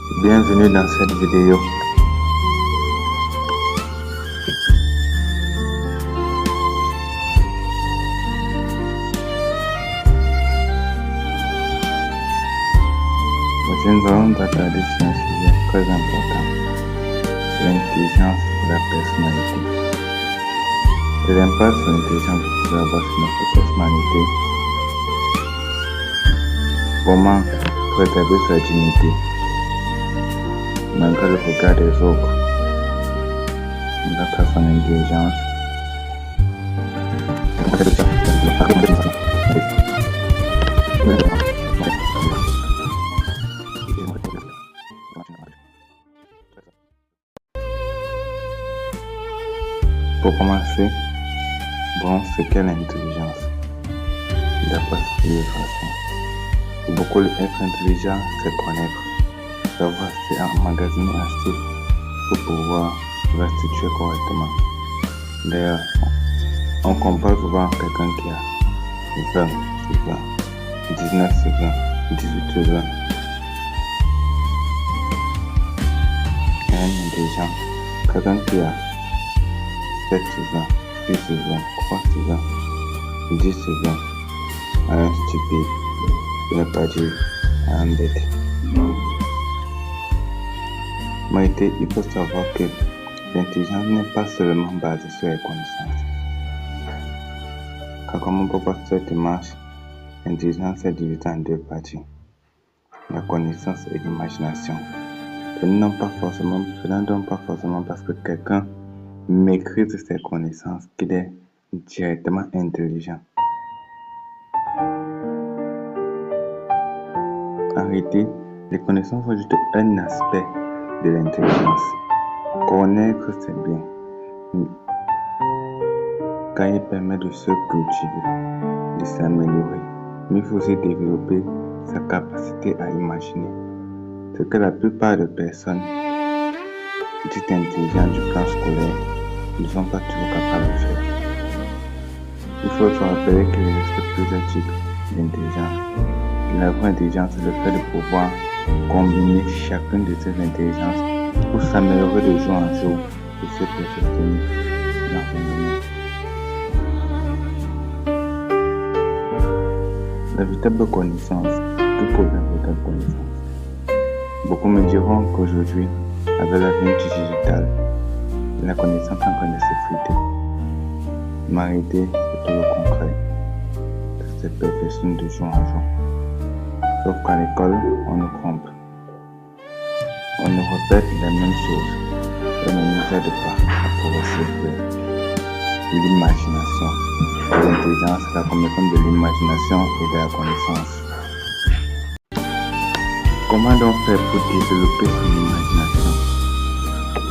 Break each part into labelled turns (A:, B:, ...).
A: Bienvenue dans cette vidéo. Nous allons aborder sur un sujet très important, l'intelligence de la personnalité. Et l'impact sur l'intelligence peut avoir sur notre personnalité. Comment préserver sa dignité malgré le regard des autres, grâce à son intelligence. Pour commencer, bon, c'est quelle intelligence? D'après cette illustration, pour beaucoup, être intelligent, c'est connaître, savoir c'est emmagasiner assez pour pouvoir restituer correctement. D'ailleurs, on compare souvent quelqu'un qui a 20 sur 20, 19 sur 20, 18 sur 20. Un intelligent, quelqu'un qui a 7 sur 20, 6 sur 20, 3 sur 20, 10 sur 20, à un stupide, pour ne pas dire à un bête. Mais il faut savoir que l'intelligence n'est pas seulement basée sur les connaissances. Car comme on peut voir sur cette image, l'intelligence est divisée en deux parties, la connaissance et l'imagination. Ce n'est pas forcément parce que quelqu'un maîtrise ses connaissances qu'il est directement intelligent. En réalité, les connaissances sont juste un aspect de l'intelligence. Connaître, c'est bien, car il permet de se cultiver, de s'améliorer, mais il faut aussi développer sa capacité à imaginer. Ce que la plupart des personnes dites intelligentes du plan scolaire ne sont pas toujours capables de faire. Il faut se rappeler qu'il existe plusieurs types d'intelligence. La vraie intelligence, c'est le fait de pouvoir combiner chacune de ces intelligences pour s'améliorer de jour en jour et se perfectionner dans un domaine. La véritable connaissance, tout pour la véritable connaissance. Beaucoup me diront qu'aujourd'hui, avec l'avenir digitale, la connaissance est en train de s'effriter. Mais en réalité, c'est tout le contraire. C'est perfectionné de jour en jour. Sauf qu'à l'école, on nous trompe. On nous répète les mêmes choses et ne nous aide pas à progresser vers l'imagination. L'intelligence, c'est la combinaison de l'imagination et de la connaissance. Comment donc faire pour développer son imagination?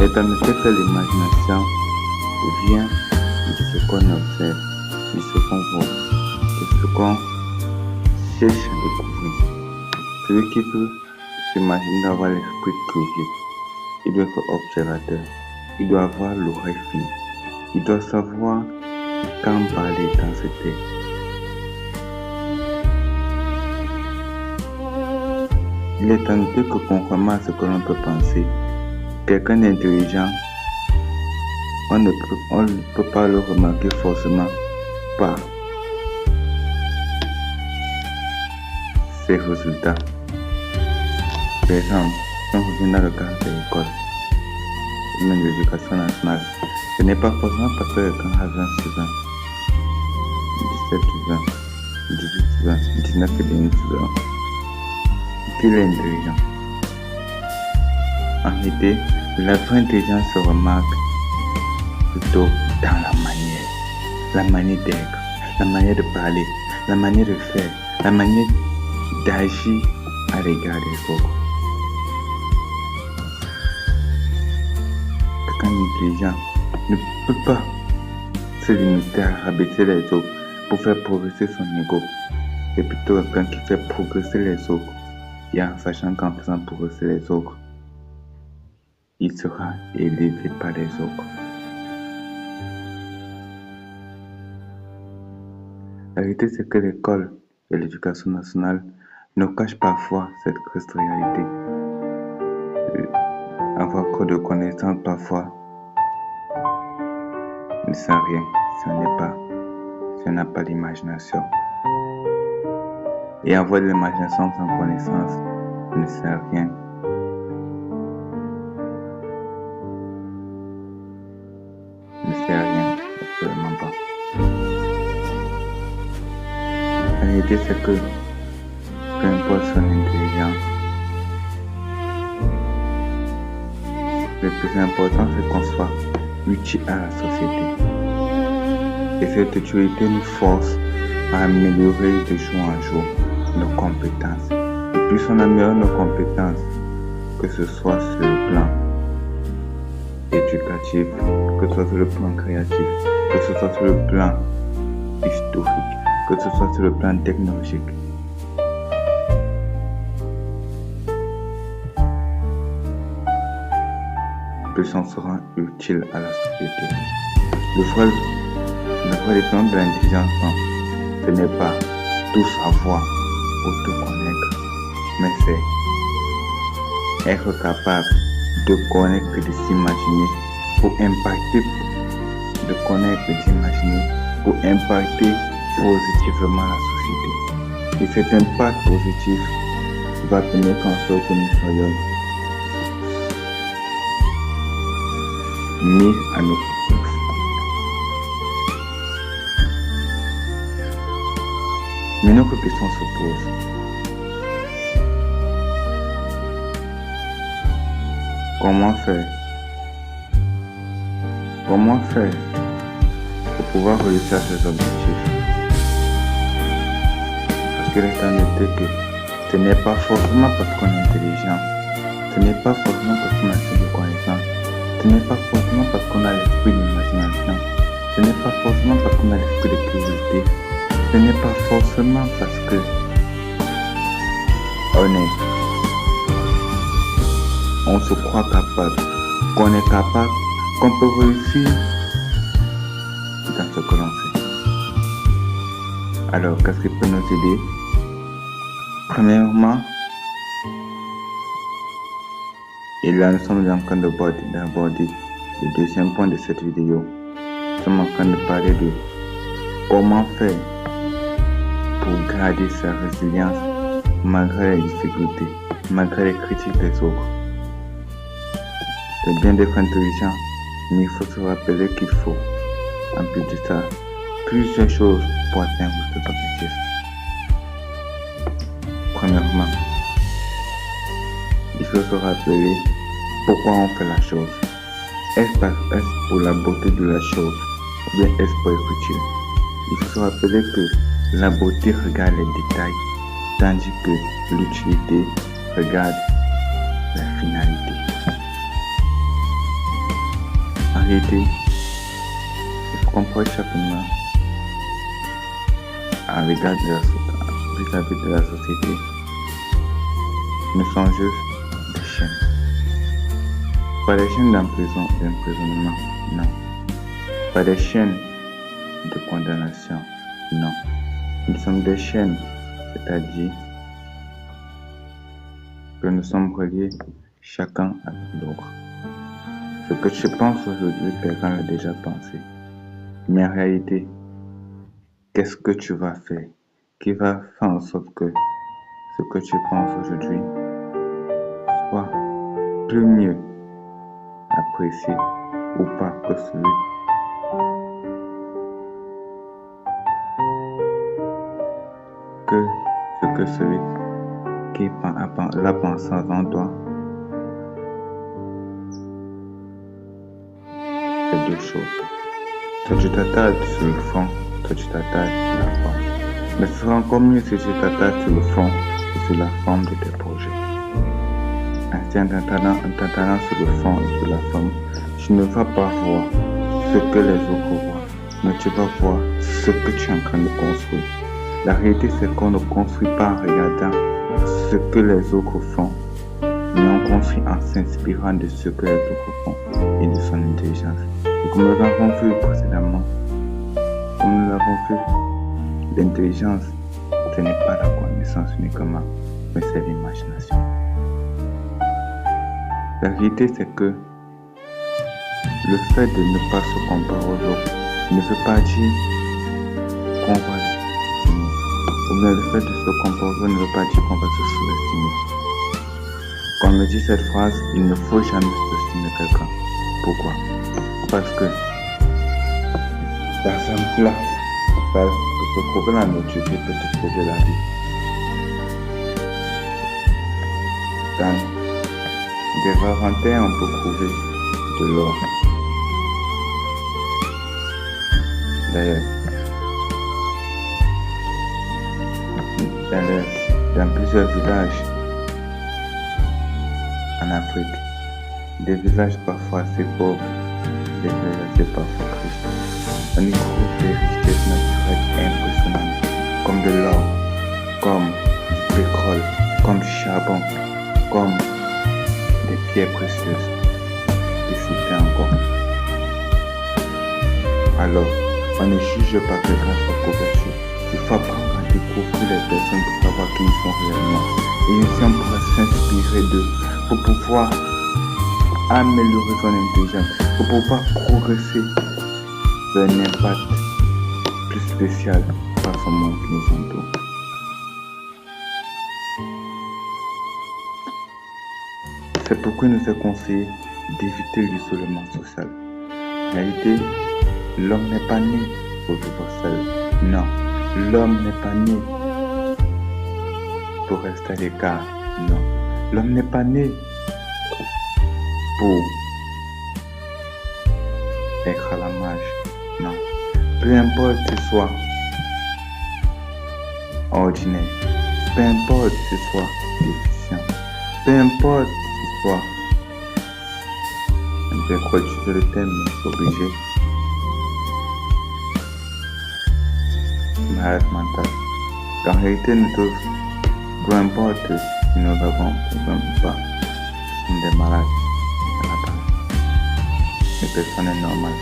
A: Étant donné que l'imagination vient de ce qu'on observe, de ce qu'on voit, de ce qu'on cherche à découvrir. Celui qui peut s'imaginer avoir l'esprit curieux, il doit être observateur, il doit avoir l'oreille fine, il doit savoir quand parler, quand se taire. Il est à noter que contrairement à ce que l'on peut penser, quelqu'un d'intelligent, on ne peut pas le remarquer forcément par ses résultats. Par exemple, si on revient dans le cas de l'école, même de l'éducation nationale, ce n'est pas forcément parce que quelqu'un a 20 sur 20, 17 sur 20, 18 sur 20, 19 et 20 sur 20, qu'il est intelligent. En réalité, la vraie intelligence se remarque plutôt dans la manière d'être, la manière de parler, la manière de faire, la manière d'agir à l'égard des autres. Quelqu'un d'intelligent ne peut pas se limiter à rabaisser les autres pour faire progresser son ego. C'est plutôt quelqu'un qui fait progresser les autres et en sachant qu'en faisant progresser les autres, il sera élevé par les autres. La réalité, c'est que l'école et l'éducation nationale nous cachent parfois cette triste réalité. trop de connaissances parfois ne sert à rien si on n'a pas d'imagination. Et avoir de l'imagination sans connaissance ne sert à rien. Ne sert à rien, absolument pas. La réalité, c'est que peu importe son intelligence, le plus important, c'est qu'on soit utile à la société. Et cette utilité nous force à améliorer de jour en jour nos compétences. Et plus on améliore nos compétences, que ce soit sur le plan éducatif, que ce soit sur le plan créatif, que ce soit sur le plan historique, que ce soit sur le plan technologique, plus on sera utile à la société. Le vrai définition de l'intelligence, ce n'est pas tout savoir ou tout connaître, mais c'est être capable de connaître et de s'imaginer pour impacter, de connaître et d'imaginer pour impacter positivement la société. Et cet impact positif va permettre en sorte que nous soyons mis à nos objectifs. Mais notre question se pose. Comment faire pour pouvoir réussir ces objectifs? Parce que la réalité est que ce n'est pas forcément parce qu'on est intelligent, ce n'est pas forcément parce qu'on a assez de connaissances, ce n'est pas forcément parce qu'on a l'esprit d'imagination, ce n'est pas forcément parce qu'on a l'esprit de curiosité, ce n'est pas forcément parce que on se croit capable, qu'on est capable, qu'on peut réussir dans ce que l'on fait. Alors, qu'est-ce qui peut nous aider? Premièrement, et là nous sommes en train d'aborder le deuxième point de cette vidéo. Nous sommes en train de parler de comment faire pour garder sa résilience malgré les difficultés, malgré les critiques des autres. C'est bien d'être intelligent, mais il faut se rappeler qu'il faut, en plus de ça, plusieurs choses pour atteindre cet objectif. Premièrement, il faut se rappeler pourquoi on fait la chose. Est-ce pour la beauté de la chose ou bien est-ce pour être utile? Il faut se rappeler que la beauté regarde les détails, tandis que l'utilité regarde la finalité. En réalité, il faut comprendre chacun à l'égard vis-à-vis de la société. Nous sommes juste des chaînes. Pas des chaînes d'emprisonnement, non. Pas des chaînes de condamnation, non. Nous sommes des chaînes, c'est-à-dire que nous sommes reliés chacun avec l'autre. Ce que tu penses aujourd'hui, quelqu'un l'a déjà pensé. Mais en réalité, qu'est-ce que tu vas faire qui va faire en sorte que ce que tu penses aujourd'hui soit plus mieux apprécié ou pas que celui qui l'a pensé avant toi? C'est deux choses. Soit tu t'attardes sur le fond, soit tu t'attardes sur la forme. Mais ce sera encore mieux si tu t'attardes sur le fond et sur la forme de tes projets. Ainsi, en t'attardant sur le fond et sur la forme, tu ne vas pas voir ce que les autres voient, mais tu vas voir ce que tu es en train de construire. La réalité, c'est qu'on ne construit pas en regardant ce que les autres font, mais on construit en s'inspirant de ce que les autres font et de son intelligence. Et comme nous l'avons vu précédemment, l'intelligence, ce n'est pas la connaissance uniquement, mais c'est l'imagination. La réalité, c'est que le fait de ne pas se comparer aux autres ne veut pas dire qu'on va l'estimer. Ou bien le fait de se comparer aux autres ne veut pas dire qu'on va se sous-estimer. Quand on me dit cette phrase, il ne faut jamais sous-estimer quelqu'un. Pourquoi? Parce que par exemple là, peut te trouver la nourriture qui peut te sauver la vie. Dans des rares terres, on peut trouver de l'or. D'ailleurs, dans plusieurs villages en Afrique, des villages parfois assez pauvres, des villages assez parfois riches, on y trouve des richesses naturelles impressionnantes, comme de l'or, comme du pétrole, comme du charbon, comme des pierres précieuses, et c'était encore. Alors, on ne juge pas que grâce à couverture. Il faut apprendre à découvrir les personnes pour savoir qui ils sont réellement. Et ici, on pourra s'inspirer d'eux pour pouvoir améliorer son intelligence, pour pouvoir progresser vers un impact plus spécial face au monde qui nous entoure. C'est pourquoi il nous est conseillé d'éviter l'isolement social. En réalité, l'homme n'est pas né pour vivre seul. Non, l'homme n'est pas né pour rester à l'écart. Non, l'homme n'est pas né pour être à la marge. Non, peu importe ce soit ordinaire, peu importe ce soit déficient, peu importe ce soit, je crois que tu veux le thème, mais c'est obligé. Malade mental. En réalité, nous tous, peu importe si nous avons un problème ou pas, nous sommes des malades à la base. Les personnes normales.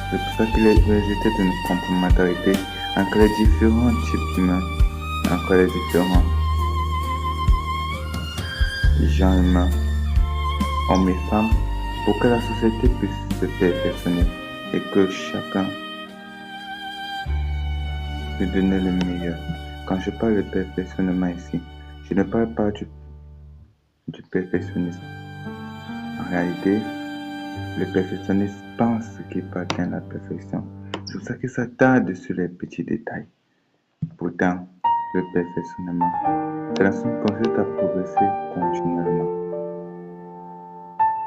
A: C'est pour ça qu'il est rejeté de nos complémentarités entre les différents types d'humains, entre les différents gens humains, hommes et femmes, pour que la société puisse se perfectionner et que chacun de donner le meilleur. Quand je parle de perfectionnement ici, je ne parle pas du perfectionnisme. En réalité, le perfectionniste pense qu'il parvient à la perfection. C'est pour ça qu'il s'attarde sur les petits détails. Pourtant, le perfectionnement, c'est la seule consiste à progresser continuellement.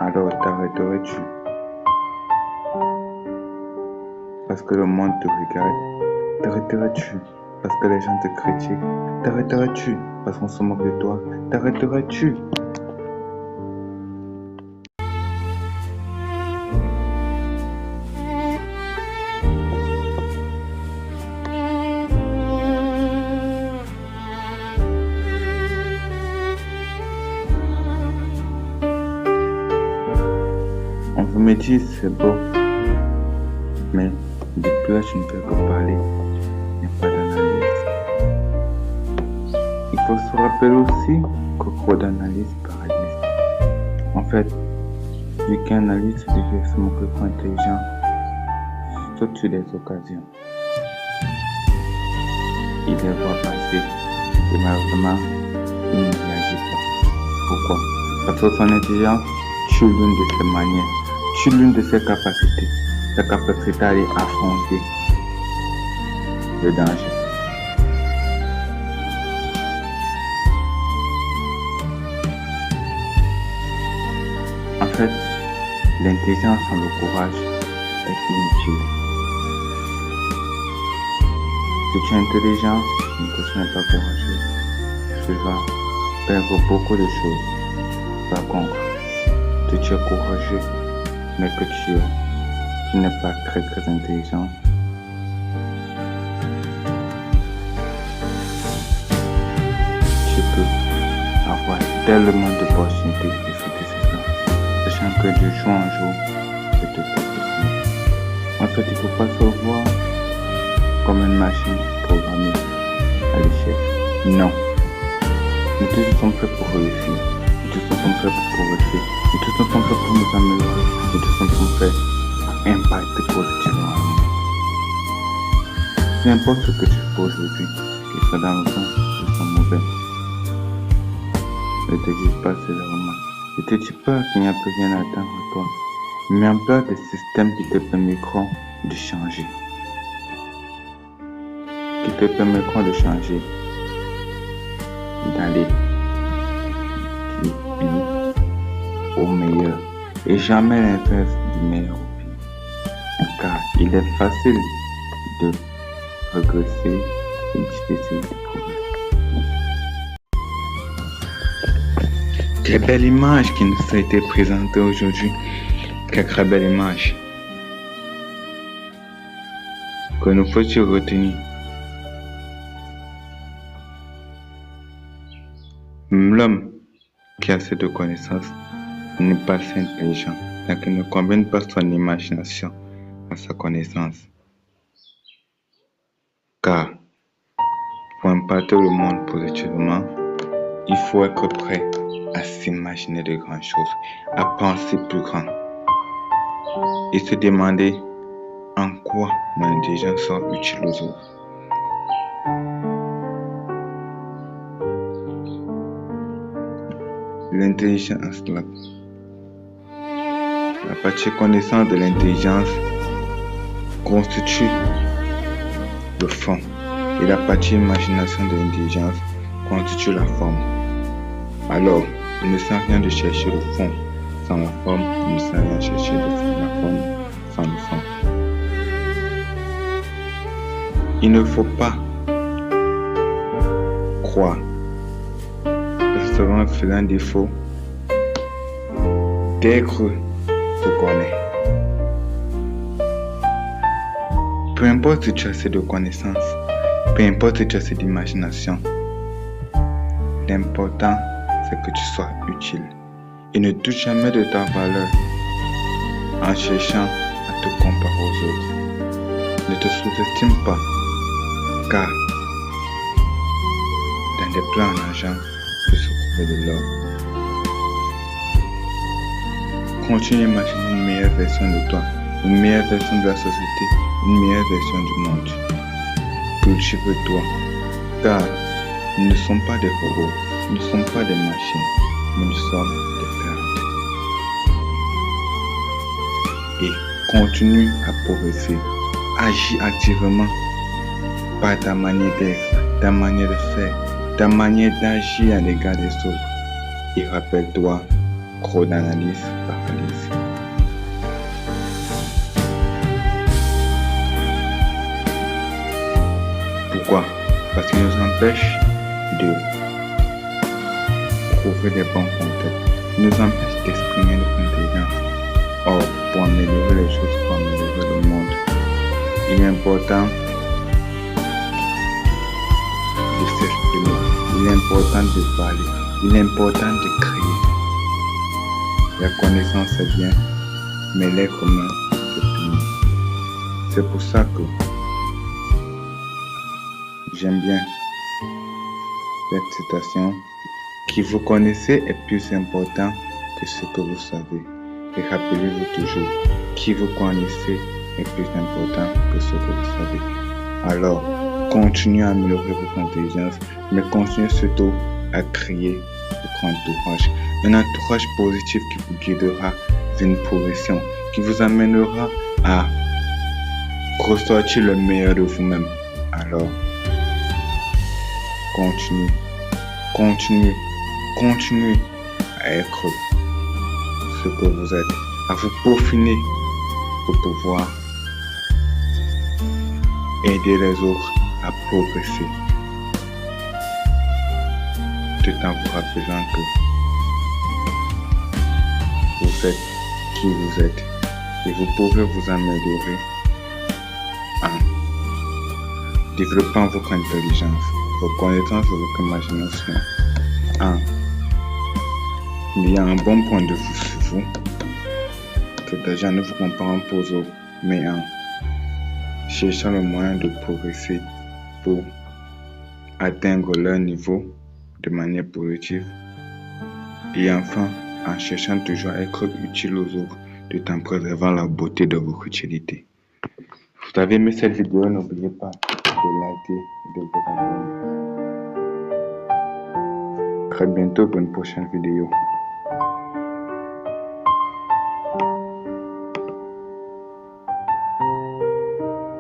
A: Alors t'arrêterais-tu parce que le monde te regarde? T'arrêterais-tu parce que les gens te critiquent? T'arrêterais-tu parce qu'on se moque de toi? T'arrêterais-tu? On peut me dire c'est beau, mais depuis là tu ne fais que parler. Il n'y a pas d'analyse. Il faut se rappeler aussi que trop d'analyse paralyse. En fait, vu qu'analyse devient se moquer trop intelligent, saute sur des occasions. Il les voit passer et malheureusement, il ne réagit pas. Pourquoi? Parce que son intelligence tue l'une de ses manières, tue l'une de ses capacités, sa capacité à aller affronter le danger. En fait, l'intelligence sans le courage est inutile. Si tu es intelligent, mais que tu n'es pas courageux, tu vas perdre beaucoup de choses. Par contre, si tu es courageux, mais que tu n'es pas très intelligent, tu peux avoir tellement d'opportunités de sauter ces plans, sachant que de jour en jour, je te propose. En fait, il ne faut pas se voir comme une machine programmée à l'échec. Non. Nous tous sommes faits pour réussir. Nous tous sommes faits pour progresser. Et tous ensemble pour nous améliorer. Et tous ensemble pour faire impacter positivement le monde. Peu importe ce que tu fais aujourd'hui, qu'il soit dans le bon ou soit mauvais, ne te dis pas sévèrement. Ne te dis pas qu'il n'y a plus rien à attendre à toi. Mets en place des systèmes qui te permettront de changer. D'aller au meilleur. Et jamais l'inverse du meilleur au pire. Car il est facile de regresser et difficile de progresser. Quelle belle image qui nous a été présentée aujourd'hui. Quelle très belle image. Que nous faut-il retenir? L'homme qui a assez de connaissances n'est pas assez intelligent, car il ne combine pas son imagination à sa connaissance. Car pour impacter le monde positivement, il faut être prêt à s'imaginer de grandes choses, à penser plus grand et se demander en quoi mon intelligence sera utile aux autres. L'intelligence, la partie connaissance de l'intelligence constitue le fond et la partie imagination de l'intelligence constitue la forme. Alors, il ne sert à rien de chercher le fond sans la forme, il ne sert à rien de chercher la forme sans le fond. Il ne faut pas croire que ce sera un vilain défaut d'être ce qu'on est. Peu importe si tu as assez de connaissances, peu importe si tu as assez d'imagination, l'important c'est que tu sois utile. Et ne doute jamais de ta valeur en cherchant à te comparer aux autres. Ne te sous-estime pas, car dans des plans en argent peut se trouver de l'or. Continue à imaginer une meilleure version de toi, une meilleure version de la société, une meilleure version du monde. Cultive-toi, car nous ne sommes pas des robots, nous ne sommes pas des machines, mais nous sommes des plantes. Et continue à progresser. Agis activement par ta manière d'être, ta manière de faire, ta manière d'agir à l'égard des autres. Et rappelle-toi, trop d'analyse paralyse. Pourquoi? Parce qu'il nous empêche de trouver des bons contacts, il nous empêche d'exprimer notre intelligence. Or, pour améliorer les choses, pour améliorer le monde, il est important de s'exprimer, il est important de parler, il est important de créer. La connaissance c'est bien, mais l'être humain c'est plus. C'est pour ça que j'aime bien cette citation. Qui vous connaissez est plus important que ce que vous savez. Et rappelez-vous toujours, qui vous connaissez est plus important que ce que vous savez. Alors, continuez à améliorer votre intelligence, mais continuez surtout à créer votre entourage. Un entourage positif qui vous guidera vers une progression, qui vous amènera à ressortir le meilleur de vous-même. Alors, continuez à être ce que vous êtes, à vous peaufiner pour pouvoir aider les autres à progresser, tout en vous rappelant que vous êtes qui vous êtes et vous pouvez vous améliorer en développant votre intelligence, votre connaissance et votre imagination, en ayant un bon point de vue sur vous, c'est-à-dire ne vous comparant pas aux autres, mais en cherchant le moyen de progresser pour atteindre leur niveau de manière positive et enfin en cherchant toujours à être utile aux autres, tout en préservant la beauté de votre utilité. Si vous avez aimé cette vidéo, n'oubliez pas de liker et de vous abonner. Très bientôt pour une prochaine vidéo.